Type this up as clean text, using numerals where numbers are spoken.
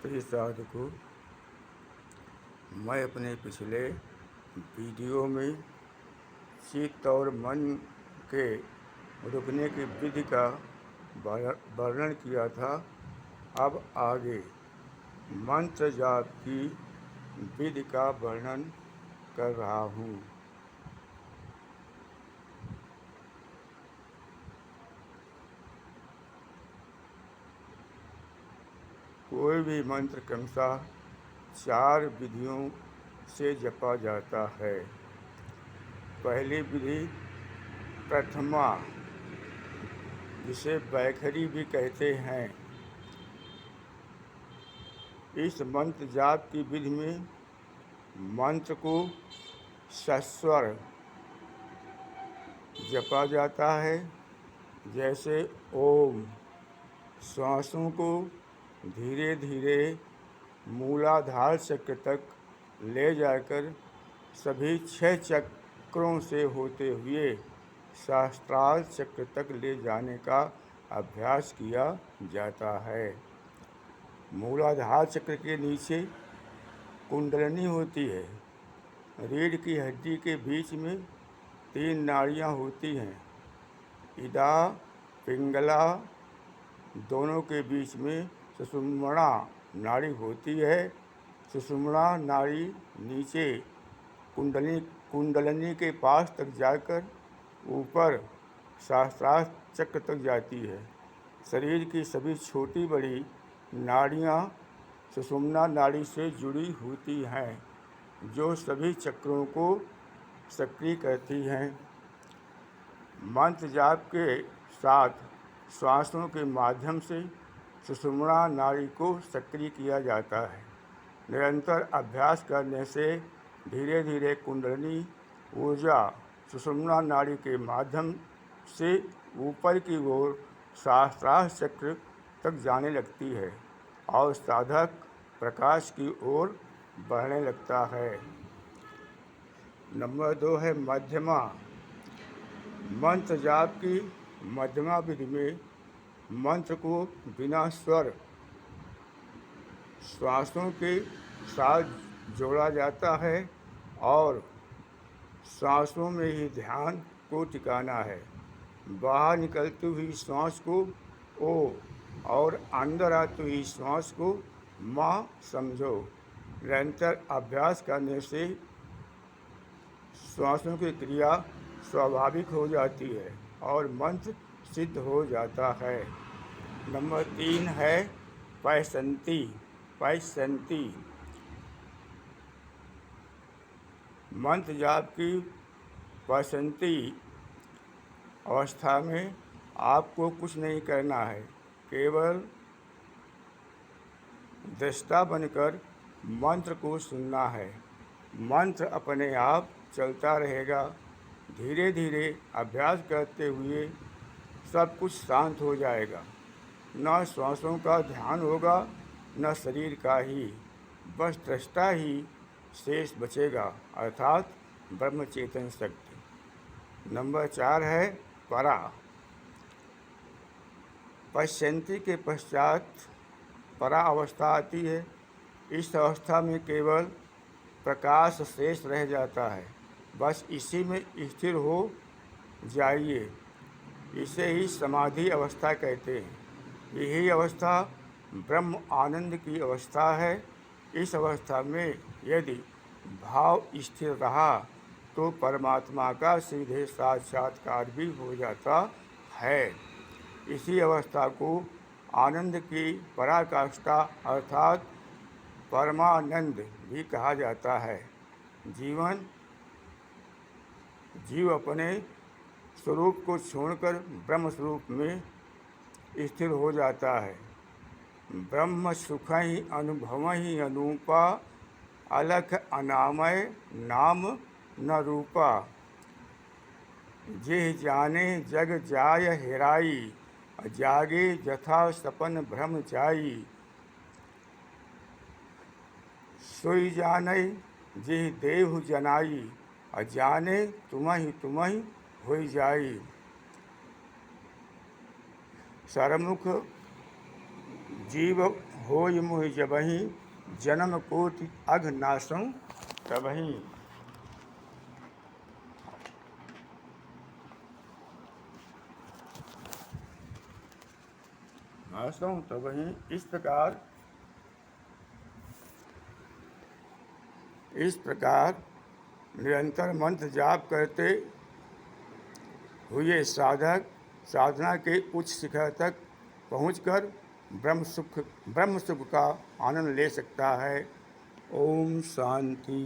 प्रिय साधकों, मैं अपने पिछले वीडियो में चित्त और मन के रुकने की विधि का वर्णन किया था। अब आगे मंत्र जाप की विधि का वर्णन कर रहा हूँ। कोई भी मंत्र क्रमशः 4 विधियों से जपा जाता है। पहली विधि प्रथमा, जिसे बैखरी भी कहते हैं। इस मंत्र जाप की विधि में मंत्र को सस्वर जपा जाता है, जैसे ओम। श्वासों को धीरे धीरे मूलाधार चक्र तक ले जाकर सभी 6 चक्रों से होते हुए सहस्त्रार चक्र तक ले जाने का अभ्यास किया जाता है। मूलाधार चक्र के नीचे कुंडलिनी होती है। रीढ़ की हड्डी के बीच में 3 नाड़ियाँ होती हैं। इदा पिंगला दोनों के बीच में सुषुम्ना नाड़ी होती है। सुषुम्ना नाड़ी नीचे कुंडलिनी के पास तक जाकर ऊपर सहस्त्रार चक्र तक जाती है। शरीर की सभी छोटी बड़ी नाड़ियाँ सुषुम्ना नाड़ी से जुड़ी होती हैं, जो सभी चक्रों को सक्रिय करती हैं। मंत्र जाप के साथ श्वासों के माध्यम से सुषुम्ना नाड़ी को सक्रिय किया जाता है। निरंतर अभ्यास करने से धीरे धीरे कुंडलिनी ऊर्जा सुषुम्ना नाड़ी के माध्यम से ऊपर की ओर सहस्त्रार चक्र तक जाने लगती है और साधक प्रकाश की ओर बढ़ने लगता है। नंबर 2 है मध्यमा। मंत्र जाप की मध्यमा विधि में मंत्र को बिना स्वर श्वासों के साथ जोड़ा जाता है और सांसों में ही ध्यान को टिकाना है। बाहर निकलती हुई श्वास को ओ और अंदर आती हुई श्वास को माँ समझो। निरंतर अभ्यास करने से श्वासों की क्रिया स्वाभाविक हो जाती है और मंत्र सिद्ध हो जाता है। नंबर 3 है पैसंती। मंत्र जाप की पैसंती अवस्था में आपको कुछ नहीं करना है, केवल दृष्टा बनकर मंत्र को सुनना है। मंत्र अपने आप चलता रहेगा। धीरे धीरे अभ्यास करते हुए सब कुछ शांत हो जाएगा। न श्वासों का ध्यान होगा, न शरीर का ही, बस दृष्टा ही शेष बचेगा, अर्थात ब्रह्म चेतन शक्ति। नंबर 4 है परा। पश्यंती के पश्चात परा अवस्था आती है। इस अवस्था में केवल प्रकाश शेष रह जाता है। बस इसी में स्थिर हो जाइए। इसे ही समाधि अवस्था कहते हैं। यही अवस्था ब्रह्म आनंद की अवस्था है। इस अवस्था में यदि भाव स्थिर रहा तो परमात्मा का सीधे साक्षात्कार भी हो जाता है। इसी अवस्था को आनंद की पराकाष्ठा अर्थात परमानंद भी कहा जाता है। जीव अपने स्वरूप को छोड़कर ब्रह्म स्वरूप में स्थिर हो जाता है। ब्रह्म सुख ही अनुभव ही अनूपा, अलख अनामय नाम न रूपा। जे जाने जग जाय हेराई, जागे जथा सपन भ्रम जाई। सोई जाने जे देहु जनाई, अजाने तुमहि होई जाई। सरमुख जीव होय मोहि जबहि जन्म कोटि अघ नासौ तबहि। नासौ तबहि। इस प्रकार निरंतर मंत्र जाप करते हुए साधक साधना के उच्च शिखर तक पहुंचकर ब्रह्म सुख का आनंद ले सकता है। ओम शांति।